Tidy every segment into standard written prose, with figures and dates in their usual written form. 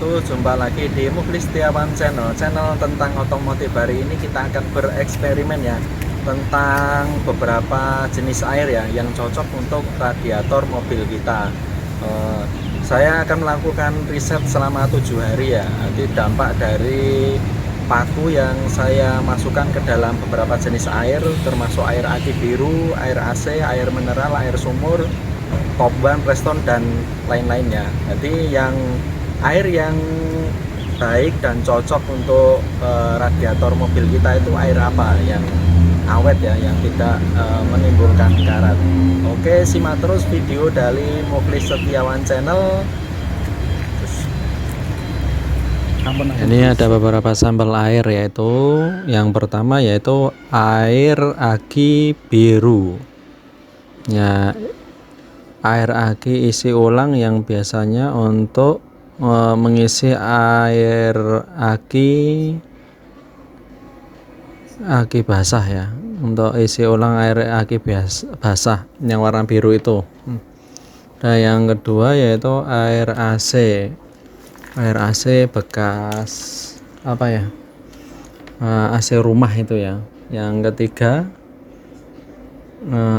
wabarakatuh. Jumpa lagi di Mukhlis Setiawan channel tentang otomotif. Hari ini kita akan bereksperimen ya tentang beberapa jenis air ya yang cocok untuk radiator mobil kita. Saya akan melakukan riset selama 7 hari ya. Nanti dampak dari paku yang saya masukkan ke dalam beberapa jenis air, termasuk air aki biru, air AC, air mineral, air sumur, top ban, Preston, dan lain-lainnya. Jadi air yang baik dan cocok untuk radiator mobil kita itu air apa yang awet ya, yang tidak menimbulkan karat. Oke, simak terus video dari Mukhlis Setiawan channel. Ini ada beberapa sampel air, yaitu yang pertama yaitu air aki biru ya, air aki isi ulang yang biasanya untuk mengisi air aki basah ya, untuk isi ulang air aki basah yang warna biru itu. Dan yang kedua yaitu air AC bekas apa ya, AC rumah itu ya. Yang ketiga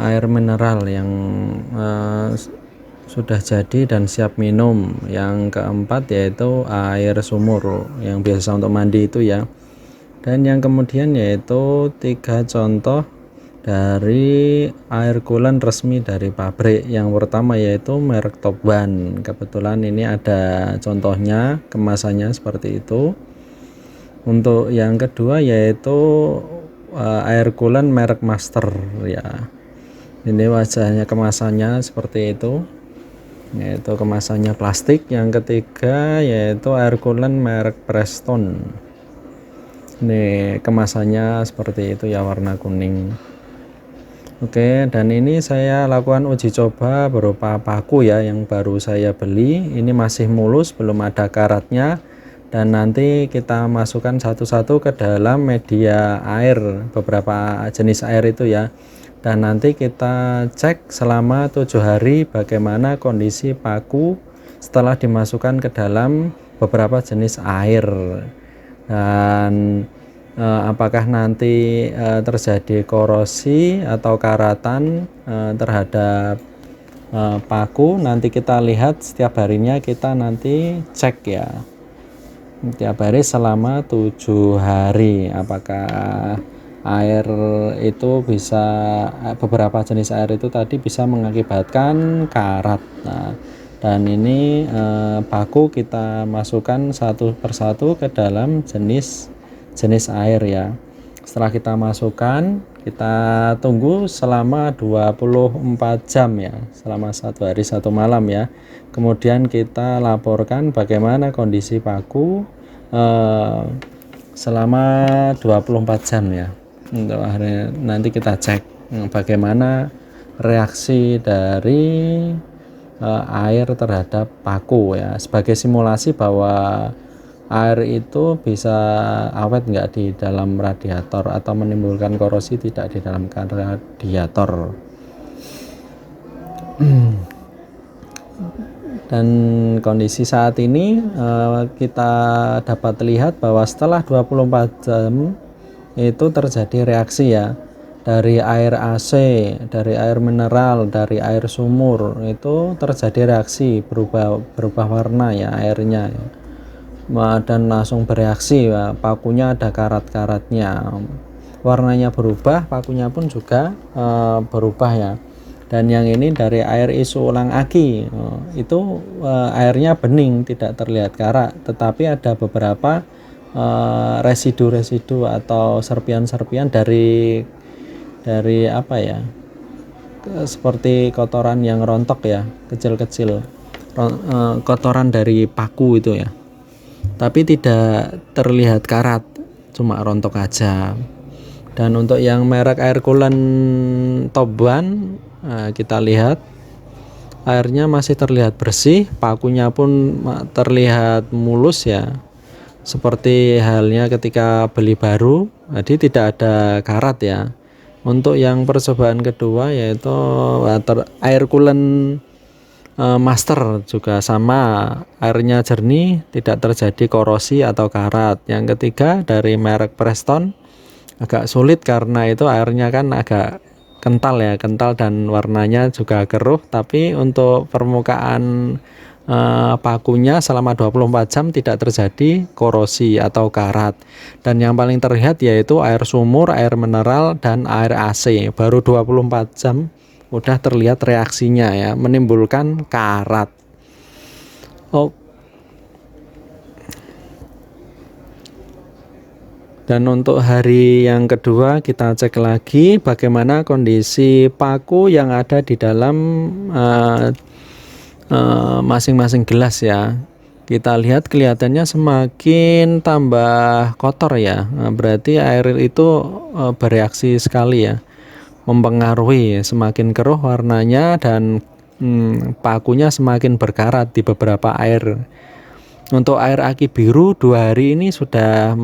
air mineral yang sudah jadi dan siap minum. Yang keempat yaitu air sumur yang biasa untuk mandi itu ya. Dan yang kemudian yaitu 3 contoh dari air coolant resmi dari pabrik. Yang pertama yaitu merek Top Ban. Kebetulan ini ada contohnya, kemasannya seperti itu. Untuk yang kedua yaitu air coolant merek Master ya. Ini wajahnya, kemasannya seperti itu, yaitu kemasannya plastik. Yang ketiga yaitu air coolant merek Preston. Ini kemasannya seperti itu ya, warna kuning. Oke, dan ini saya lakukan uji coba berupa paku ya, yang baru saya beli. Ini masih mulus, belum ada karatnya. Dan nanti kita masukkan satu-satu ke dalam media air, beberapa jenis air itu ya. Dan nanti kita cek selama 7 hari bagaimana kondisi paku setelah dimasukkan ke dalam beberapa jenis air. Dan apakah nanti terjadi korosi atau karatan terhadap paku, nanti kita lihat setiap harinya, kita nanti cek ya setiap hari selama 7 hari apakah air itu bisa, beberapa jenis air itu tadi bisa mengakibatkan karat. Nah, dan ini paku kita masukkan satu persatu ke dalam jenis air ya. Setelah kita masukkan, kita tunggu selama 24 jam ya, selama 1 hari 1 malam ya. Kemudian kita laporkan bagaimana kondisi paku selama 24 jam ya. Untuk hari nanti kita cek bagaimana reaksi dari air terhadap paku ya, sebagai simulasi bahwa air itu bisa awet nggak di dalam radiator atau menimbulkan korosi tidak di dalam radiator. Dan kondisi saat ini kita dapat lihat bahwa setelah 24 jam itu terjadi reaksi ya, dari air AC, dari air mineral, dari air sumur, itu terjadi reaksi, berubah warna ya airnya ya. Dan langsung bereaksi ya, pakunya ada karat-karatnya, warnanya berubah, pakunya pun juga berubah ya. Dan yang ini dari air isi ulang aki, itu airnya bening, tidak terlihat karat, tetapi ada beberapa residu-residu atau serpian-serpian dari apa ya, seperti kotoran yang rontok ya, kecil-kecil, kotoran dari paku itu ya, tapi tidak terlihat karat, cuma rontok aja. Dan untuk yang merek air coolant Top Ban, kita lihat airnya masih terlihat bersih, pakunya pun terlihat mulus ya, seperti halnya ketika beli baru, jadi tidak ada karat ya. Untuk yang percobaan kedua yaitu air coolant Master juga sama, airnya jernih, tidak terjadi korosi atau karat. Yang ketiga dari merek Preston, agak sulit karena itu airnya kan agak kental ya, kental dan warnanya juga keruh, tapi untuk permukaan pakunya selama 24 jam tidak terjadi korosi atau karat. Dan yang paling terlihat yaitu air sumur, air mineral, dan air AC. Baru 24 jam udah terlihat reaksinya ya, menimbulkan karat. Oh. Dan untuk hari yang kedua kita cek lagi bagaimana kondisi paku yang ada di dalam masing-masing gelas ya. Kita lihat kelihatannya semakin tambah kotor ya. Berarti air itu bereaksi sekali ya, mempengaruhi semakin keruh warnanya dan pakunya semakin berkarat di beberapa air. Untuk air aki biru 2 hari ini sudah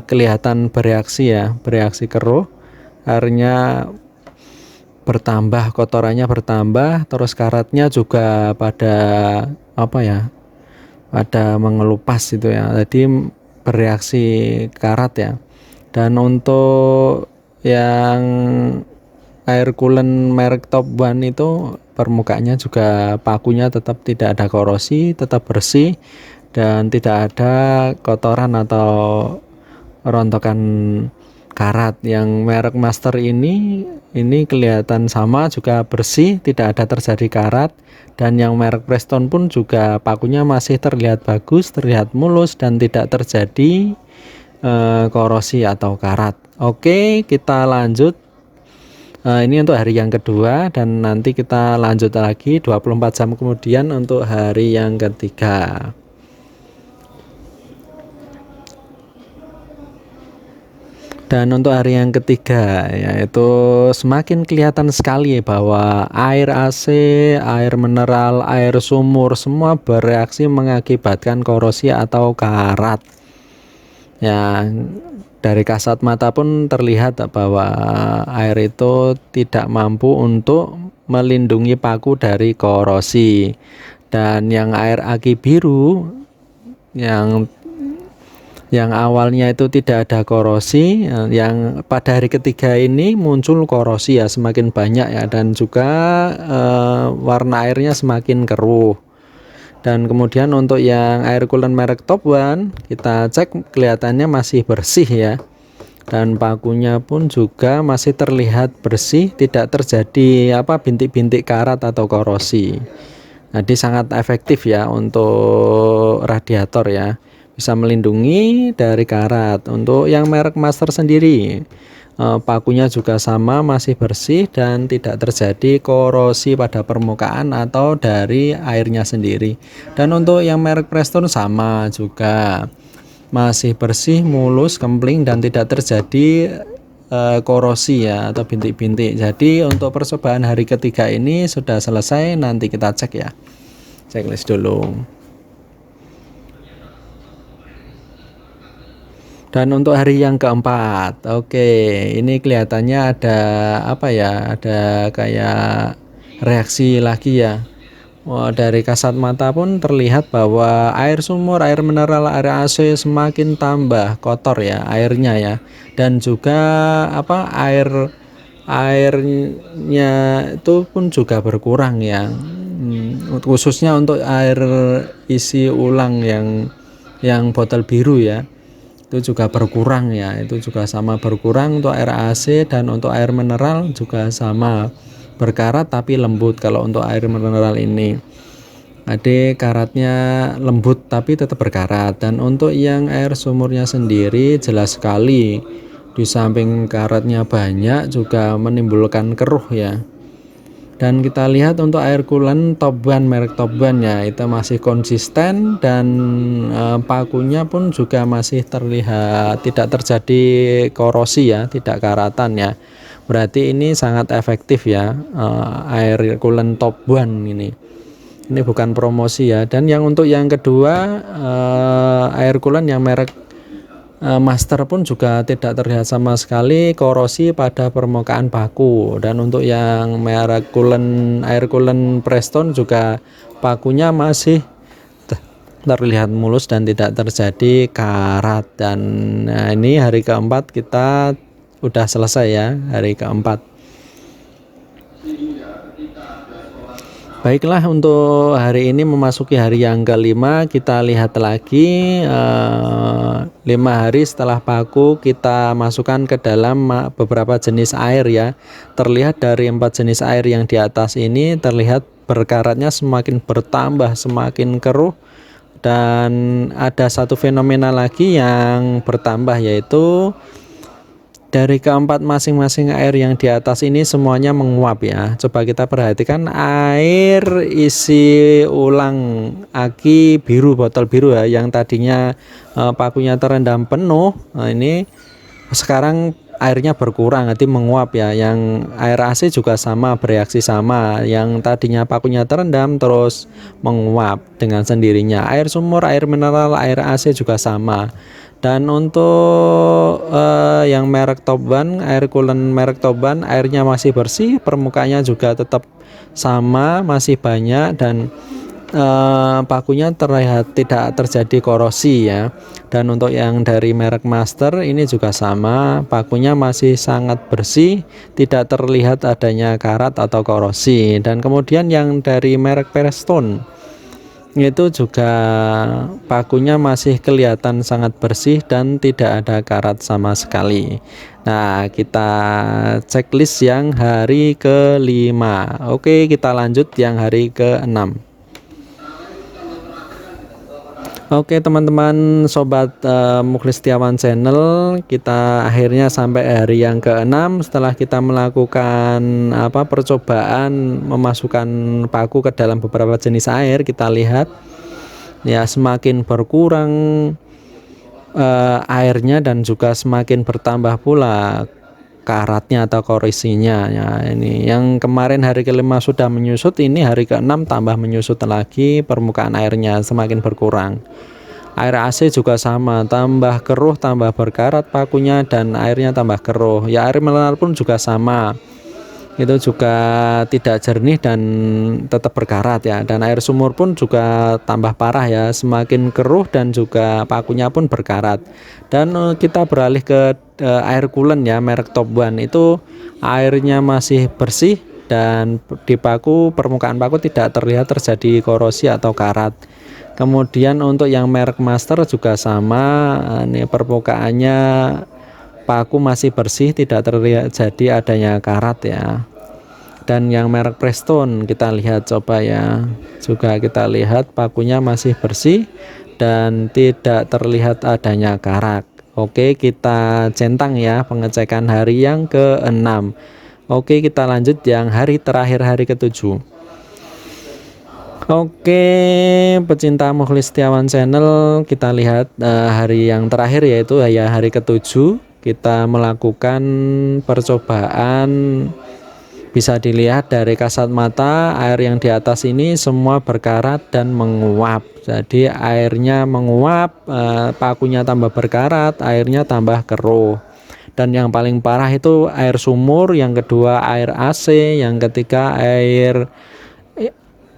kelihatan bereaksi ya, bereaksi keruh, airnya bertambah, kotorannya bertambah, terus karatnya juga pada pada mengelupas itu ya, jadi bereaksi karat ya. Dan untuk yang air coolant merek Top One itu permukaannya juga pakunya tetap tidak ada korosi, tetap bersih dan tidak ada kotoran atau rontokan karat. Yang merek Master ini kelihatan sama, juga bersih, tidak ada terjadi karat. Dan yang merek Preston pun juga pakunya masih terlihat bagus, terlihat mulus dan tidak terjadi korosi atau karat. Oke, kita lanjut. Ini untuk hari yang kedua dan nanti kita lanjut lagi 24 jam kemudian untuk hari yang ketiga. Dan untuk hari yang ketiga yaitu semakin kelihatan sekali bahwa air AC, air mineral, air sumur semua bereaksi mengakibatkan korosi atau karat. Ya, dari kasat mata pun terlihat bahwa air itu tidak mampu untuk melindungi paku dari korosi. Dan yang air aki biru yang awalnya itu tidak ada korosi, yang pada hari ketiga ini muncul korosi ya, semakin banyak ya, dan juga warna airnya semakin keruh. Dan kemudian untuk yang air coolant merek Top One, kita cek kelihatannya masih bersih ya, dan pakunya pun juga masih terlihat bersih, tidak terjadi bintik-bintik karat atau korosi. Jadi sangat efektif ya untuk radiator ya, bisa melindungi dari karat. Untuk yang merek Master sendiri, pakunya juga sama, masih bersih dan tidak terjadi korosi pada permukaan atau dari airnya sendiri. Dan untuk yang merek Preston sama juga, masih bersih, mulus, kempling dan tidak terjadi korosi ya atau bintik-bintik. Jadi untuk percobaan hari ketiga ini sudah selesai, nanti kita cek ya, checklist dulu. Dan untuk hari yang keempat, oke, ini kelihatannya ada ada kayak reaksi lagi ya. Dari kasat mata pun terlihat bahwa air sumur, air mineral, air AC semakin tambah kotor ya airnya ya. Dan juga airnya itu pun juga berkurang ya. Khususnya untuk air isi ulang yang botol biru ya, itu juga berkurang ya, itu juga sama berkurang untuk air AC. Dan untuk air mineral juga sama, berkarat tapi lembut. Kalau untuk air mineral ini ada karatnya lembut tapi tetap berkarat. Dan untuk yang air sumurnya sendiri jelas sekali, di samping karatnya banyak juga menimbulkan keruh ya. Dan kita lihat untuk air coolant Top One merek Top One ya, itu masih konsisten dan pakunya pun juga masih terlihat tidak terjadi korosi ya, tidak karatan ya. Berarti ini sangat efektif ya, air coolant Top One ini. Ini bukan promosi ya. Dan yang untuk yang kedua, air coolant yang merek master pun juga tidak terlihat sama sekali korosi pada permukaan baku. Dan untuk yang merek air coolant Preston juga pakunya masih terlihat mulus dan tidak terjadi karat. Dan ini hari keempat kita udah selesai ya, hari keempat. Baiklah, untuk hari ini memasuki hari yang kelima, kita lihat lagi 5 hari setelah paku kita masukkan ke dalam beberapa jenis air ya. Terlihat dari 4 jenis air yang di atas ini terlihat berkaratnya semakin bertambah, semakin keruh. Dan ada satu fenomena lagi yang bertambah, yaitu dari keempat masing-masing air yang di atas ini semuanya menguap ya. Coba kita perhatikan air isi ulang aki biru, botol biru ya, yang tadinya pakunya terendam penuh. Nah, ini sekarang airnya berkurang, nanti menguap ya. Yang air AC juga sama, bereaksi sama. Yang tadinya pakunya terendam terus menguap dengan sendirinya. Air sumur, air mineral, air AC juga sama. Dan untuk yang merek Top One, air coolant merek Top One, airnya masih bersih, permukaannya juga tetap sama, masih banyak, dan pakunya terlihat tidak terjadi korosi ya. Dan untuk yang dari merek Master ini juga sama, pakunya masih sangat bersih, tidak terlihat adanya karat atau korosi. Dan kemudian yang dari merek Preston itu juga pakunya masih kelihatan sangat bersih dan tidak ada karat sama sekali. Nah, kita checklist yang hari kelima. Oke, kita lanjut yang hari ke-6. Oke teman-teman sobat Mukhlis Setiawan channel, kita akhirnya sampai hari yang ke-6 setelah kita melakukan percobaan memasukkan paku ke dalam beberapa jenis air. Kita lihat ya, semakin berkurang airnya dan juga semakin bertambah pula karatnya atau korisinya ya. Ini yang kemarin hari kelima sudah menyusut, ini hari ke-6 tambah menyusut lagi, permukaan airnya semakin berkurang. Air AC juga sama, tambah keruh, tambah berkarat pakunya, dan airnya tambah keruh ya. Air mineral pun juga sama, itu juga tidak jernih dan tetap berkarat ya. Dan air sumur pun juga tambah parah ya, semakin keruh dan juga pakunya pun berkarat. Dan kita beralih ke air coolant ya, merek Top One. Itu airnya masih bersih dan di paku, permukaan paku tidak terlihat terjadi korosi atau karat. Kemudian untuk yang merek Master juga sama, ini permukaannya paku masih bersih, tidak terlihat jadi adanya karat ya. Dan yang merek Preston kita lihat coba ya, juga kita lihat pakunya masih bersih dan tidak terlihat adanya karat. Oke, kita centang ya pengecekan hari yang ke-6. Oke, kita lanjut yang hari terakhir, hari ke-7. Oke, pecinta Mukhlis Setiawan channel, kita lihat hari yang terakhir, yaitu ya hari ke-7. Kita melakukan percobaan. Bisa dilihat dari kasat mata, air yang di atas ini semua berkarat dan menguap. Jadi airnya menguap, pakunya tambah berkarat, airnya tambah keruh. Dan yang paling parah itu air sumur, yang kedua air AC, yang ketiga air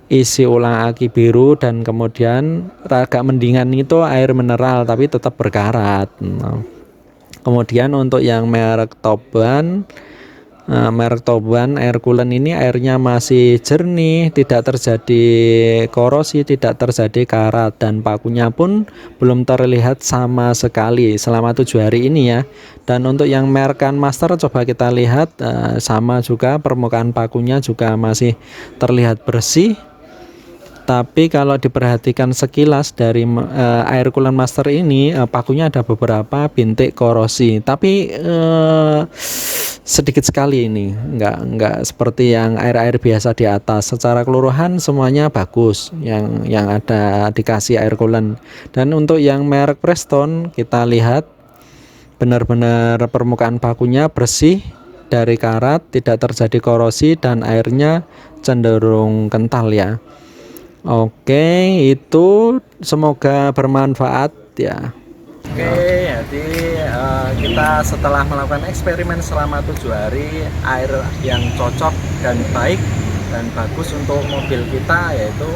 isi ulang aki biru, dan kemudian agak mendingan itu air mineral tapi tetap berkarat. Nah, kemudian untuk yang merek Top One, merek Top One air coolant ini airnya masih jernih, tidak terjadi korosi, tidak terjadi karat, dan pakunya pun belum terlihat sama sekali selama 7 hari ini ya. Dan untuk yang merek Master coba kita lihat, sama juga, permukaan pakunya juga masih terlihat bersih. Tapi kalau diperhatikan sekilas dari air coolant Master ini, pakunya ada beberapa bintik korosi, tapi sedikit sekali ini, enggak seperti yang air-air biasa di atas. Secara keseluruhan semuanya bagus yang ada dikasih air coolant. Dan untuk yang merek Preston kita lihat benar-benar permukaan pakunya bersih dari karat, tidak terjadi korosi, dan airnya cenderung kental ya. Oke, itu semoga bermanfaat ya. Oke, jadi kita setelah melakukan eksperimen selama 7 hari, air yang cocok dan baik dan bagus untuk mobil kita yaitu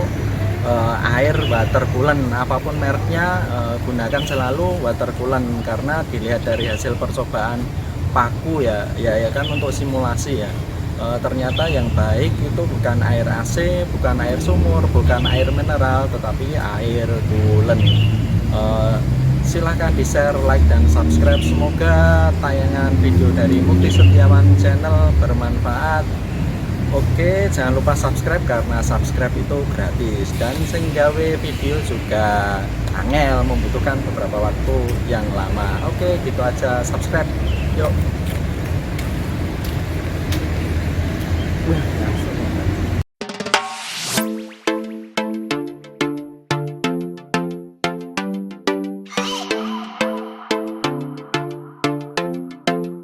air water coolant, apapun mereknya gunakan selalu water coolant, karena dilihat dari hasil percobaan paku ya kan, untuk simulasi ya. Ternyata yang baik itu bukan air AC, bukan air sumur, bukan air mineral, tetapi air coolant. Silahkan di share, like, dan subscribe. Semoga tayangan video dari Mukti Setiawan Channel bermanfaat. Oke, jangan lupa subscribe karena subscribe itu gratis, dan sing gawe video juga angel, membutuhkan beberapa waktu yang lama. Oke, gitu aja, subscribe yuk.